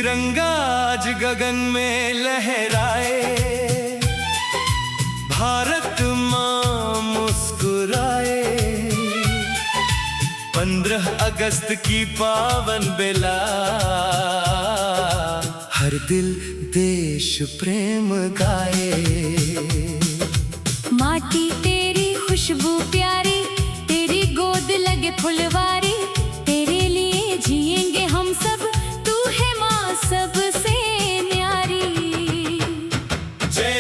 तिरंगा आज गगन में लहराए, भारत माँ मुस्कुराए। 15 अगस्त की पावन बेला, हर दिल देश प्रेम गाए। माटी तेरी खुशबू प्यारी, तेरी गोद लगे फुलवारी, तेरे लिए जिएंगे हम सब, तू है माँ सबसे न्यारी। जय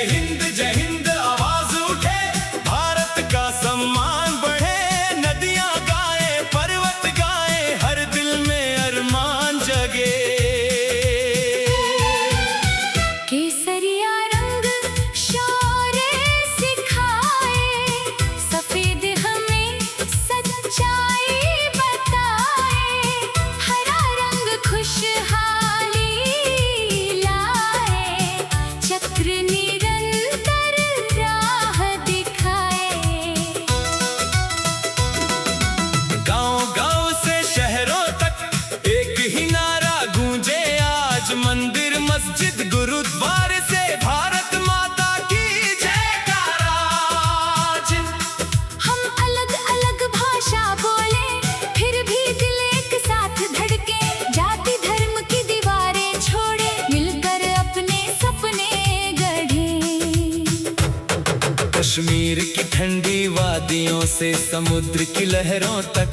हिंद आवाज उठे, भारत का सम्मान बढ़े। नदियां गाए, पर्वत गाए, हर दिल में अरमान जगे। केसरिया रंग शौर्य सिखाए, सफेद हमें सच्चाई बताए। हरा रंग खुशहाली लाए, चक्र निरंतर राह दिखाए। गांव-गांव से शहरों तक एक ही नारा गूंजे आज। मंदिर मस्जिद गुरुद्वारे से भारत माता की जयकारा। हम अलग अलग भाषा बोले, फिर भी दिल एक साथ धड़के। जाति धर्म की दीवारें छोड़े, मिलकर अपने सपने गढ़े। कश्मीर की ठंडी वादियों से समुद्र की लहरों तक,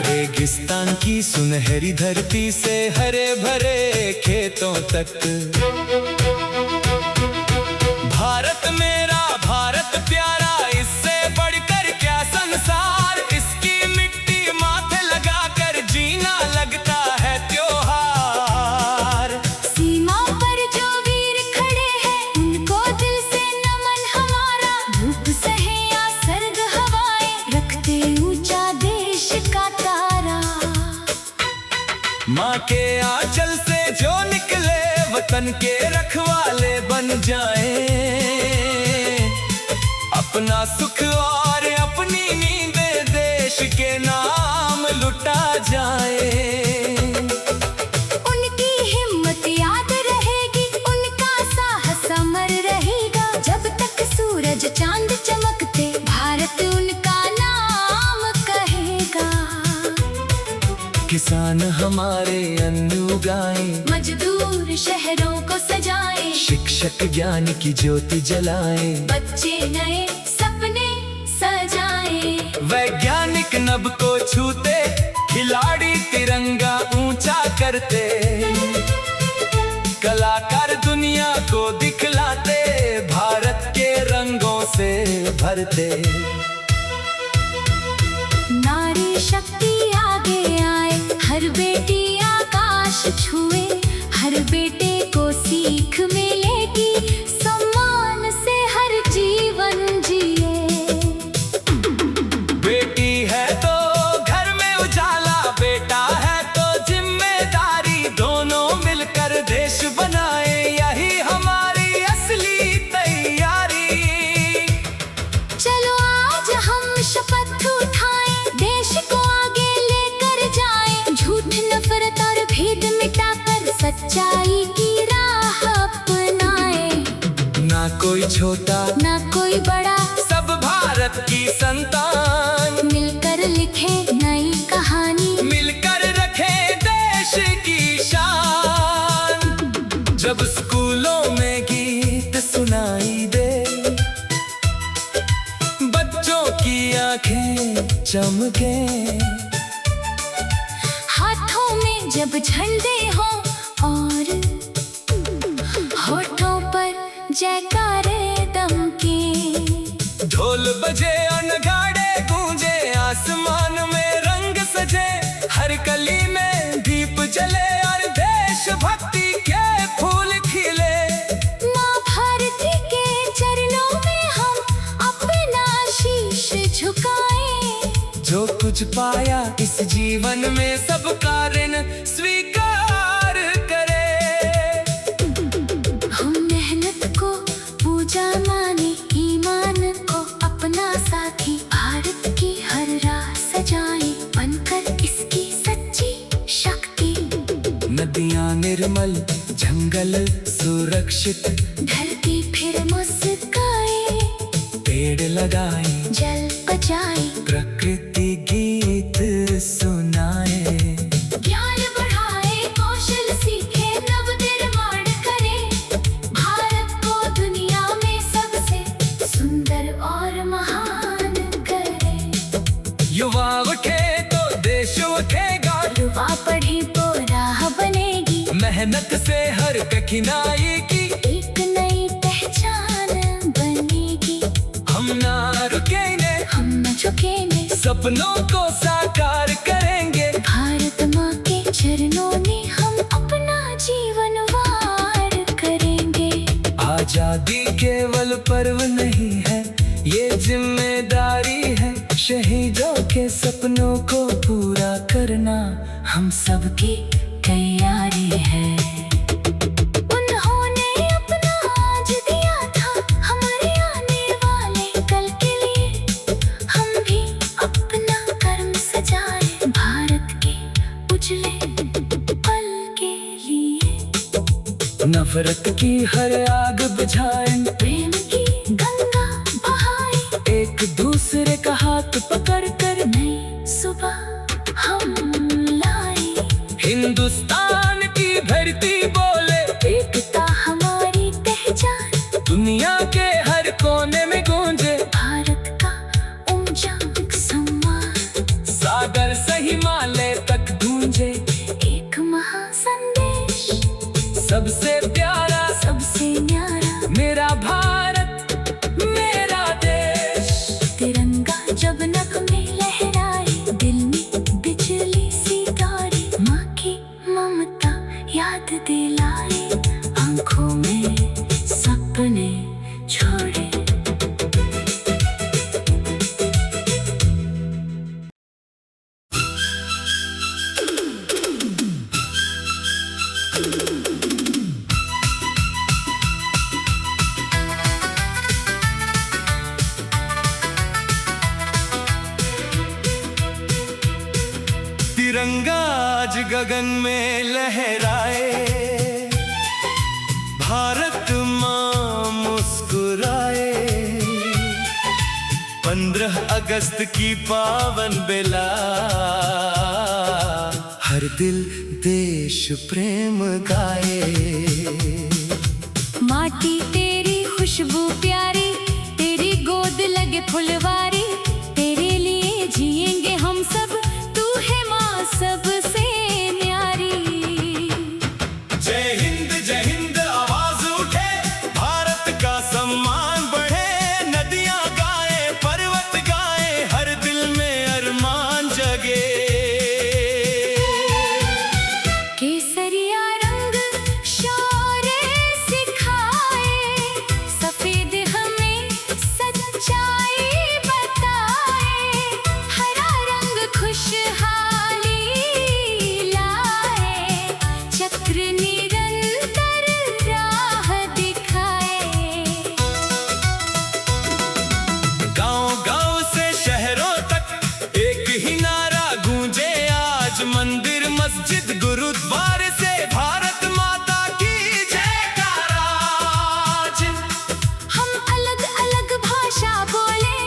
रेगिस्तान की सुनहरी धरती से हरे भरे खेतों तक। भारत मेरा भारत प्यारा, इससे बढ़कर क्या संसार। इसकी मिट्टी माथे लगाकर जीना लगता है त्योहार। सीमा पर जो वीर खड़े हैं, उनको दिल से नमन हमारा। धूप सहे या सर्द हवाएं, रखते ऊंचा देश का तारा। माँ के आंचल से जो निकले, वतन के रखवाले बन जाएं। अपना सुख और अपनी नींदें देश के नाम लुटा जाए। उनकी हिम्मत याद रहेगी, उनका साहस अमर रहेगा। जब तक सूरज चांद चमकते, भारत उनका नाम कहेगा। किसान हमारे अन्न उगाएं, मजदूर शहरों को सजाएं, शिक्षक ज्ञान की ज्योति जलाएं। बच्चे नए सपने सजाएं। वैज्ञानिक नभ को छूते, खिलाड़ी तिरंगा ऊंचा करते। कलाकार दुनिया को दिखलाते, भारत के रंगों से भरते। नारी शक्ति आगे आए, हर बेटी आकाश छुए। हर बेटे को सीख मिलेगी, सम्मान से हर जीवन जिए। बेटी है तो घर में उजाला, बेटा है तो जिम्मेदारी। दोनों मिलकर देश बनाए, यही हमारी असली तैयारी। चलो आज हम शपथ उठाएं, देश को आगे लेकर जाएं। झूठ नफरत और भेद मिटाकर, सच्चाई की राह अपनाएं। ना कोई छोटा ना कोई बड़ा, सब भारत की संतान। मिलकर लिखे नई कहानी, मिलकर रखे देश की शान। जब स्कूलों में गीत सुनाई दे, बच्चों की आंखें चमके। हाथों में जब झंडे हों और होठों पर जयकारे दमके। ढोल बजे और नगाड़े गूंजे, आसमान में रंग सजे। हर गली में दीप जले और देशभक्ति के फूल खिले। माँ भारती के चरणों में हम अपना शीश झुकाएं। जो कुछ पाया इस जीवन में, सबका ऋण स्वीकार करे। हम मेहनत को पूजा माने, ईमान को अपना साथी। भारत की हर राह सजाएं, बनकर इसकी सच्ची शक्ति। नदियाँ निर्मल, जंगल सुरक्षित, धरती फिर मुस्काए, पेड़ लगाए, जल बचाए, प्रकृति गीत सुनाए। ज्ञान बढ़ाए, कौशल सीखे, नव निर्माण करे, भारत को दुनिया में सबसे सुंदर और महान करे। युवा उठे तो देश उठेगा, युवा पढ़े तो राह बनेगी, मेहनत से हर कठिनाई की एक नई पहचान बनेगी। हम ना रुकेंगे, हम न झुकेंगे, सपनों को साकार करेंगे। भारत माँ के चरणों में हम अपना जीवन वार करेंगे। आजादी केवल पर्व नहीं है, ये जिम्मेदारी है। शहीदों के सपनों को पूरा करना हम सबकी तैयारी है। उन्होंने अपना आज दिया था हमारे आने वाले कल के लिए। हम भी अपना कर्म सजाए भारत के उजले पल के लिए। नफरत की हर आग बुझाएं, प्रेम की गंगा बहाए, एक दूसरे का हाथ पकड़ कर नई सुबह हम लाए। हिंदुस्तान की धरती बोले, एकता हमारी पहचान, दुनिया के हर कोने में गूंजे भारत का ऊंचा सम्मान। सागर से हिमालय तक गूंजे एक महासंदेश, सबसे प्यारा, सबसे न्यारा मेरा भारत, मेरा देश। तिरंगा जब नभ में लहराए, दिल में बिजली सी दौड़े, माँ की ममता याद दिलाए, आंखों में सपने छोड़े। तिरंगा आज गगन में लहराए, भारत माँ मुस्कुराए। 15 अगस्त की पावन बेला, हर दिल देश प्रेम गाए। माटी तेरी खुशबू प्यारी, तेरी गोद लगे फुलवारी, तेरे लिए जिएंगे हम सब, तू है माँ सबसे न्यारी। जय हिंद आवाज उठे, भारत का सम्मान बढ़े। नदियां गाए, पर्वत गाए, हर दिल में अरमान जगे। केसरिया रंग शौर्य सिखाए, सफेद हमें सच्चाई बताए, हरा रंग खुशहाली लाए, चक्र निरंतर राह दिखाए। गांव-गांव से शहरों तक एक ही नारा गूंजे आज। मंदिर मस्जिद गुरुद्वारे से भारत माता की जयकारा आज। हम अलग अलग भाषा बोले,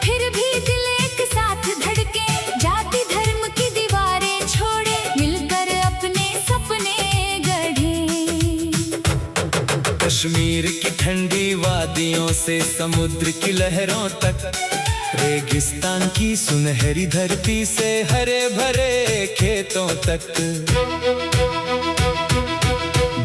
फिर भी दिल एक साथ धड़के, जाति धर्म की दीवारें छोड़े, मिलकर अपने सपने गढ़े। कश्मीर की ठंडी वादियों से समुद्र की लहरों तक, रेगिस्तान की सुनहरी धरती से हरे भरे खेतों तक।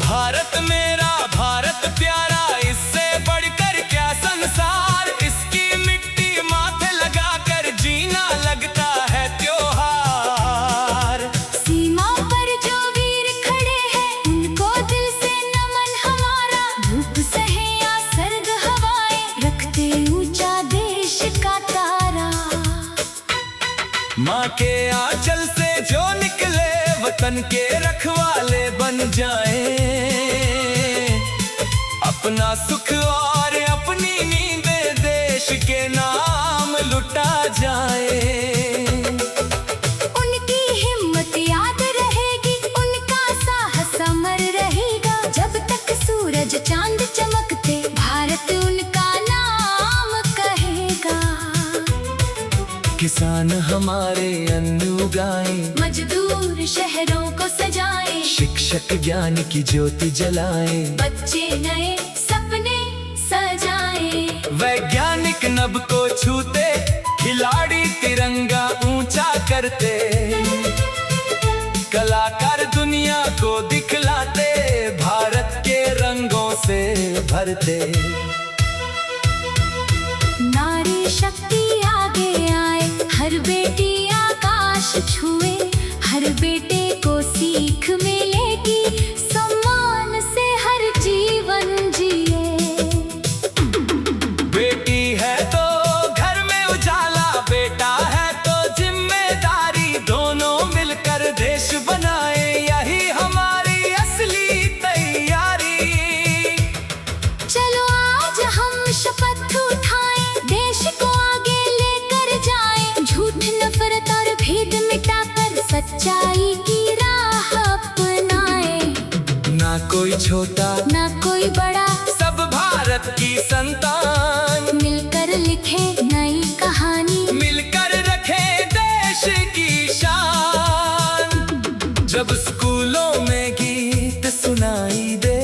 भारत मेरा, भारत प्यारा, इससे बढ़कर क्या संसार। इसकी मिट्टी माथे लगाकर जीना लगता है त्योहार। सीमा पर जो वीर खड़े हैं, उनको दिल से नमन हमारा। धूप सहे या सर्द हवाएं, रखते ऊंचा देश का तारा। माँ के आंचल से जो निकले, वतन के रखवाले बन जाए। अपना सुख और अपनी नींद देश के नाम लुटा जाए। उनकी हिम्मत याद रहेगी, उनका साहस किसान हमारे अन्न उगाए, मजदूर शहरों को सजाए, शिक्षक ज्ञान की ज्योति जलाए, बच्चे नए सपने सजाए। वैज्ञानिक नभ को छूते, खिलाड़ी तिरंगा ऊंचा करते, कलाकार दुनिया को दिखलाते, भारत के रंगों से भरते। नारी शक्ति आगे आए, हर बेटी आकाश छुए, हर बेटे को सीख मिलेगी, सम्मान से हर जीवन जिए। बेटी है तो घर में उजाला, बेटा है तो जिम्मेदारी, दोनों मिलकर देश बनाए, यही हमारी असली तैयारी। चलो आज हम शपथ उठाएं, देश को आगे लेकर जाएं, झूठ नफरत और भेद मिटाकर सच्चाई की राह अपनाएं। ना कोई छोटा ना कोई बड़ा, सब भारत की संतान, मिलकर लिखे नई कहानी, मिलकर रखे देश की शान। जब स्कूलों में गीत सुनाई दे,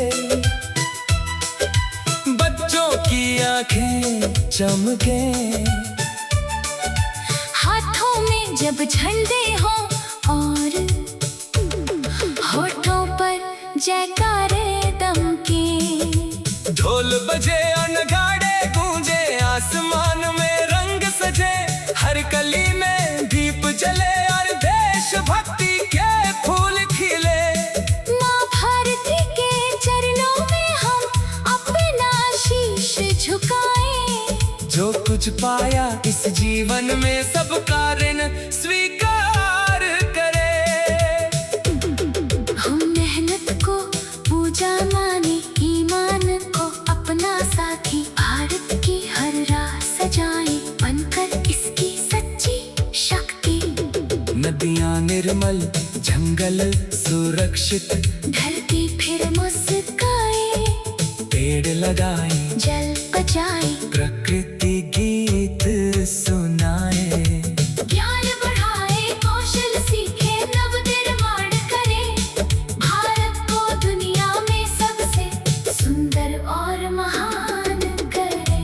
बच्चों की आंखें चमके, हाथों में जब झंडे हो और होठों पर जयकारे दमके, ढोल बजे और नगाड़े गूंजे, आसमान में रंग सजे, हर कली में दीप जले और देशभक्ति के फूल खिले। माँ भारती के चरणों में हम अपना शीश झुकाएं, जो कुछ पाया इस जीवन में सबका ऋण स्वीकार करे। हम मेहनत को पूजा माने, ईमान को अपना साथी, भारत की हर राह सजाएं, बनकर इसकी सच्ची शक्ति। नदियाँ निर्मल, जंगल सुरक्षित, धरती फिर मुस्काए, पेड़ लगाए, जल बचाए, प्रकृति गीत सुनाए, ज्ञान बढ़ाए, कौशल सीखे, नव निर्माण करे, भारत को दुनिया में सबसे सुंदर और महान करे।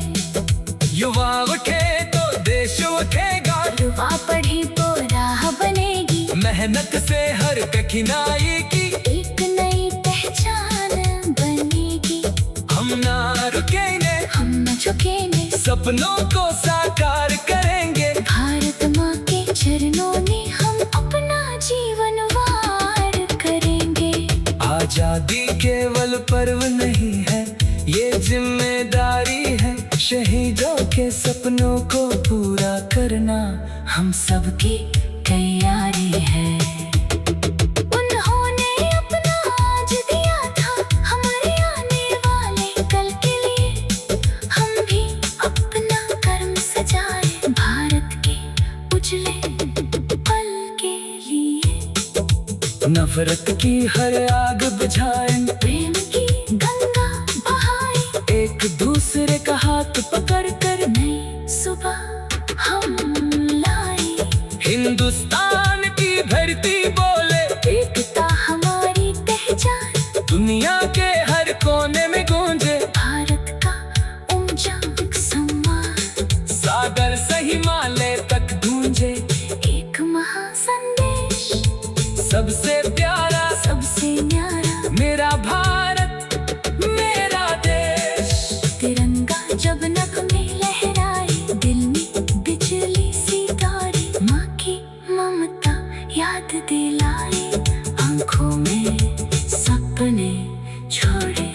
युवा उठे तो देश उठेगा, युवा पढ़े तो राह बनेगी, मेहनत से हर कठिनाई की एक नई पहचान बनेगी। हम ना रुकेंगे, हम न झुकेंगे, सपनों को साकार करेंगे, भारत माँ के चरणों में हम अपना जीवन वार करेंगे। आजादी केवल पर्व नहीं है, ये जिम्मेदारी है, शहीदों के सपनों को पूरा करना हम सबकी तैयारी है। उन्होंने अपना आज दिया था हमारे आने वाले कल के लिए, हम भी अपना कर्म सजाए, भारत के उजले पल के लिए। नफरत की हर आग बुझाएं, प्रेम की गंगा बहाए, एक दूसरे का हाथ पकड़ कर नई सुबह हम लाए। हिंदुस्तान की धरती बोले, एकता हमारी पहचान, दुनिया के हर कोने में गूंजे, भारत का ऊंचा सम्मान, सागर से हिमालय तक गूंजे, एक महासंदेश, सबसे प्यारा सबसे न्यारा मेरा भारत मेरा देश। तिरंगा जब नभ में लहराए, दिल में बिजली सी तारे, माँ की ममता याद दिलाए, आंखों में सपने छोड़े।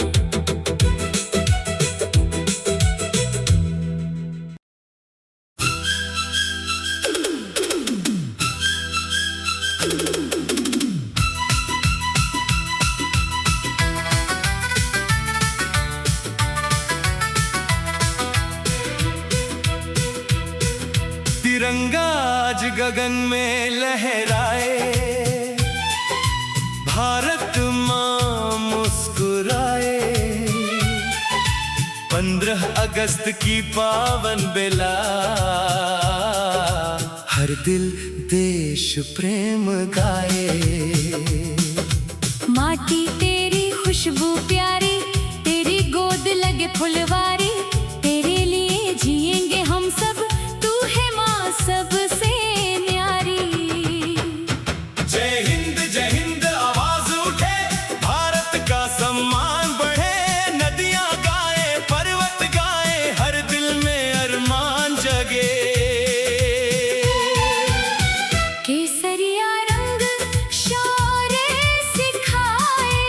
तिरंगा आज गगन में लहराए, भारत माँ मुस्कुराए। 15 अगस्त की पावन बेला, हर हर दिल देश प्रेम गाए। माटी तेरी खुशबू प्यारी, तेरी गोद लगे फुलवारी, तेरे लिए जिएंगे हम सब, तू है माँ सबसे न्यारी। जय हिंद आवाज उठे, भारत का सम्मान बढ़े, नदियां गाए पर्वत गाए, हर दिल में अरमान जगे। केसरिया रंग शौर्य सिखाए,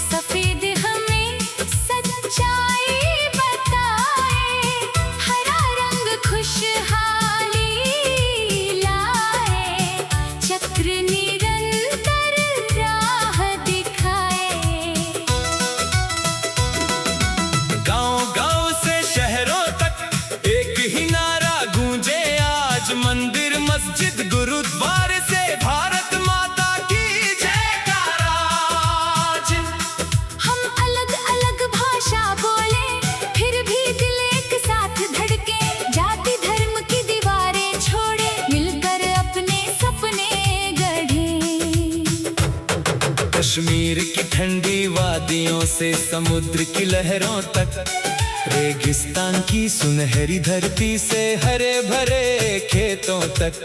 सफेद हमें सच्चाई बताए, हरा रंग खुशहाली लाए, चक्र निरंतर राह दिखाए। गांव-गांव से शहरों तक एक ही नारा गूंजे आज, मंदिर मस्जिद गुरुद्वारे से भारत माता की जयकारा आज। हम अलग अलग भाषा बोले, फिर भी दिल एक साथ धड़के, जाति धर्म की दीवारें छोड़े, मिलकर अपने सपने गढ़े। कश्मीर की ठंडी वादियों से समुद्र की लहरों तक, रेगिस्तान की सुनहरी धरती से हरे भरे खेतों तक,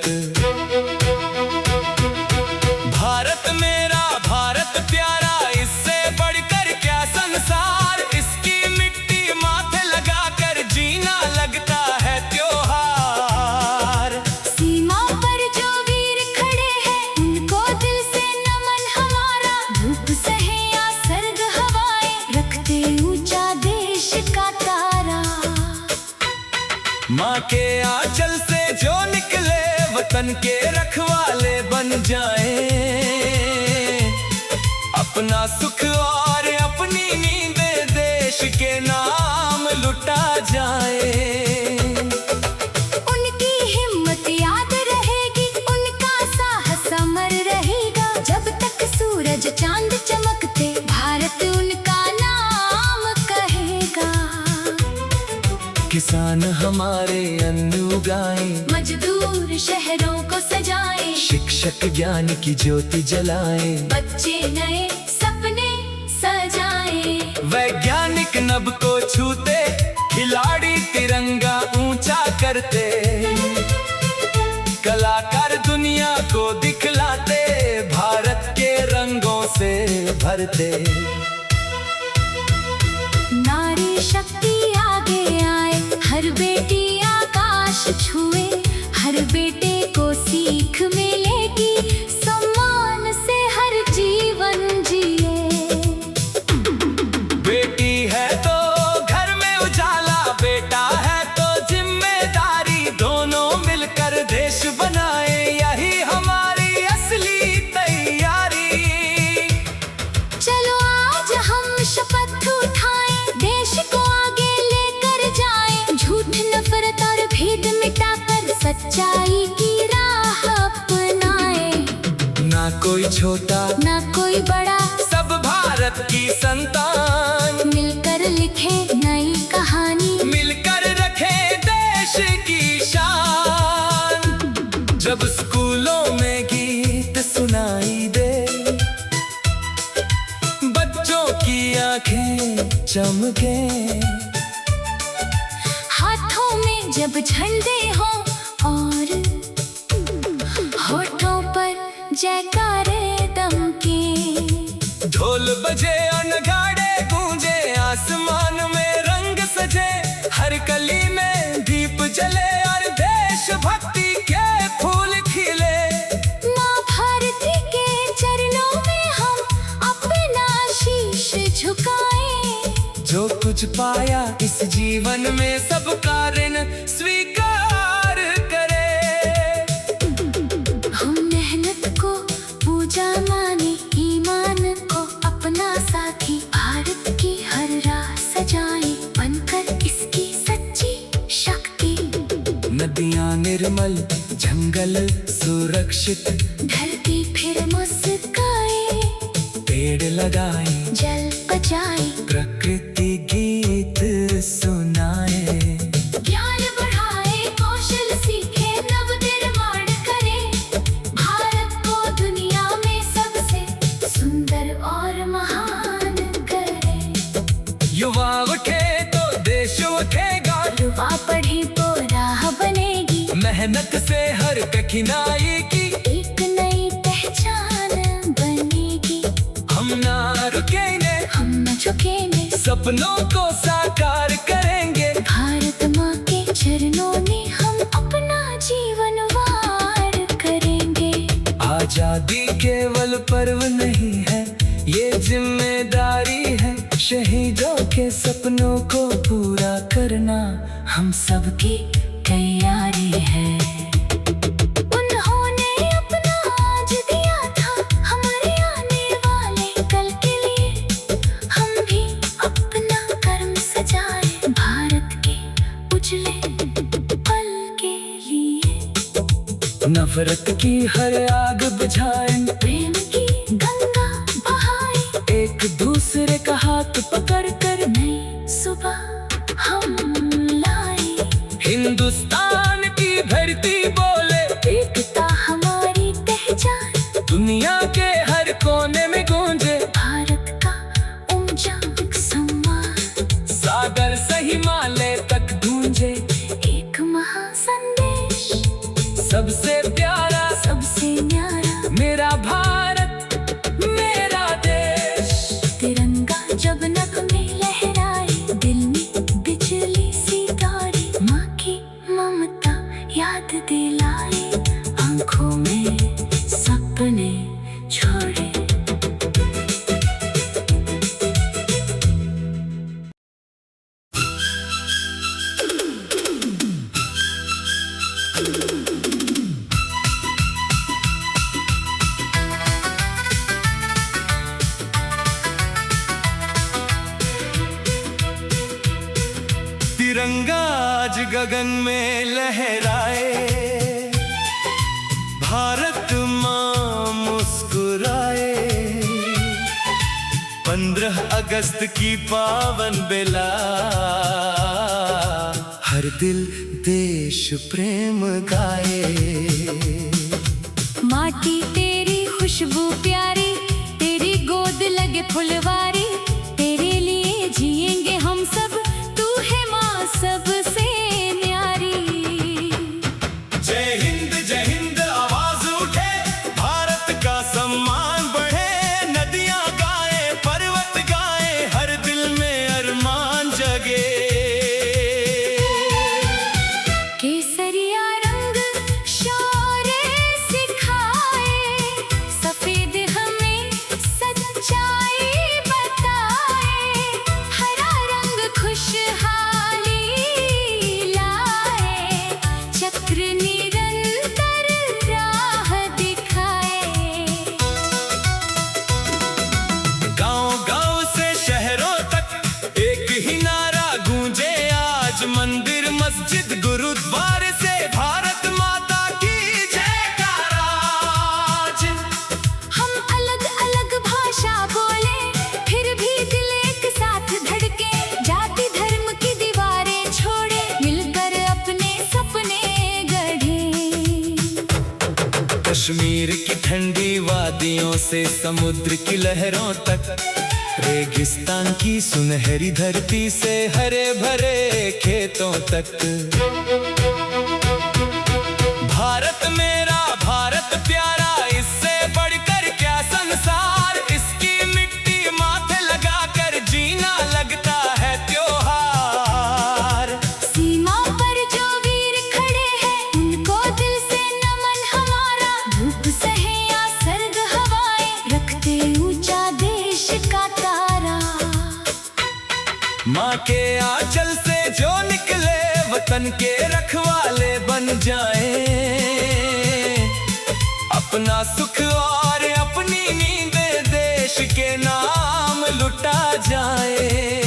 भारत मेरा भारत प्यारा, इससे बढ़कर क्या संसार, इसकी मिट्टी माथे लगाकर जीना लगता है त्योहार। सीमा पर जो वीर खड़े हैं, उनको दिल से नमन हमारा, धूप सहे या सर्द हवाएं, रखते ऊंचा देश का तारा। माँ के आंचल से जो निकले, वतन के रखवाले बन जाए, अपना सुख और अपनी नींदें देश के नाम लुटा जाए। उनकी हिम्मत याद रहेगी, उनका साहस अमर रहेगा, जब तक सूरज चांद चमकते, भारत उनका नाम कहेगा। किसान हमारे अन्न उगाए, मजदूर शहरों को सजाए, शिक्षक ज्ञान की ज्योति जलाए, बच्चे नए सपने सजाए। वैज्ञानिक नभ को छूते, खिलाड़ी तिरंगा ऊंचा करते, कलाकार दुनिया को दिखलाते, भारत के रंगों से भरते। नारी शक्ति आगे आए, हर बेटी आकाश छुए, हर बेटे को सीख मिलेगी, सम्मान से हर जीवन जिए। बेटी है तो घर में उजाला, बेटा है तो जिम्मेदारी, दोनों मिलकर देश बनाए, यही हमारी असली तैयारी। चलो आज हम शपथ उठाएं, देश को आगे लेकर जाएं, झूठ नफरत और भेद मिटाकर सच्चाई की राह अपनाएं। ना कोई छोटा ना कोई बड़ा, सब भारत की संतान, मिलकर लिखे नई कहानी, मिलकर रखे देश की शान। जब स्कूलों में गीत सुनाई दे, बच्चों की आंखें चमके, हाथों में जब झंडे हो और होठों पर जयकारे दमके, ढोल बजे और नगाड़े गूंजे, आसमान में रंग सजे, हर कली में दीप जले और देशभक्ति के फूल खिले। माँ भारती के चरणों में हम अपना शीश झुकाएं, जो कुछ पाया इस जीवन में सबका ऋण स्वीकार करे। हम मेहनत को पूजा माने, ईमान को अपना साथी, भारत की हर राह सजाए, बनकर इसकी सच्ची शक्ति। नदियाँ निर्मल, जंगल सुरक्षित, धरती फिर मुस्काए, पेड़ लगाए, जल बचाए, प्रकृति गीत सुनाए, ज्ञान बढ़ाए, कौशल सीखे, नव निर्माण और महान करे। युवा उठे तो देश उठेगा, युवा पढ़े तो राह बनेगी, मेहनत से हर कठिनाई की एक नई पहचान बनेगी। हम ना रुकेंगे, हम न झुकेंगे, सपनों को साकार करेंगे। भारत माँ के चरणों में हम अपना जीवन वार करेंगे। आजादी केवल पर्व नहीं है, ये जिम्मेदारी है। शहीदों के सपनों को पूरा करना हम सबकी तैयारी है। उन्होंने अपना आज दिया था हमारे आने वाले कल के लिए। हम भी अपना कर्म सजाए भारत के उजले पल के लिए। नफरत की हर आग बुझाएं, प्रेम की गंगा बहाए, एक दूसरे का हाथ पकड़ कर नई सुबह हम लाए। हिंदुस्तान की धरती बोले, एकता हमारी पहचान, दुनिया के हर कोने में गूंजे भारत का ऊंचा सम्मान। सागर से हिमालय तक गूंजे एक महासंदेश, सबसे प्यारा सबसे न्यारा मेरा भारत मेरा देश। तिरंगा जब नभ में लहराए, दिल में बिजली सी दौड़े, माँ की ममता याद दिलाए, आंखों में सपने छोड़े। तिरंगा आज गगन में लहराए, भारत माँ मुस्कुराए। 15 अगस्त की पावन बेला, हर दिल देश प्रेम गाए। माटी तेरी खुशबू प्यारी, तेरी गोद लगे फुलवारी, तेरे लिए जिएंगे हम सब, तू है माँ सबसे न्यारी। जय हिंद आवाज उठे, भारत का सम्मान बढ़े। नदियां गाए, पर्वत गाए, हर दिल में अरमान जगे। केसरिया रंग शौर्य सिखाए, सफेद हमें सच्चाई बताए, हरा रंग खुशहाली लाए, चक्र निरंतर राह दिखाए। गांव-गांव से शहरों तक एक ही नारा गूंजे आज। मंदिर मस्जिद गुरुद्वारे से भारत माता की जयकाराज। हम अलग अलग भाषा बोले, फिर भी दिल एक साथ धड़के, जाति धर्म की दीवारें छोड़े, मिलकर अपने सपने गढ़े। कश्मीर की ठंडी वादियों से समुद्र की लहरों तक, रेगिस्तान की सुनहरी धरती से हरे भरे खेतों तक। भारत मेरा भारत प्यारा, इससे बढ़कर क्या संसार। इसकी मिट्टी माथे लगाकर जीना लगता है त्योहार। सीमा पर जो वीर खड़े हैं, उनको दिल से नमन हमारा। धूप सहे या सर्द हवाएं, रखते ऊंचा देश का तारा। माँ के आंचल से जो निकले, वतन के रखवाले बन जाए। अपना सुख और अपनी नींद देश के नाम लुटा जाए।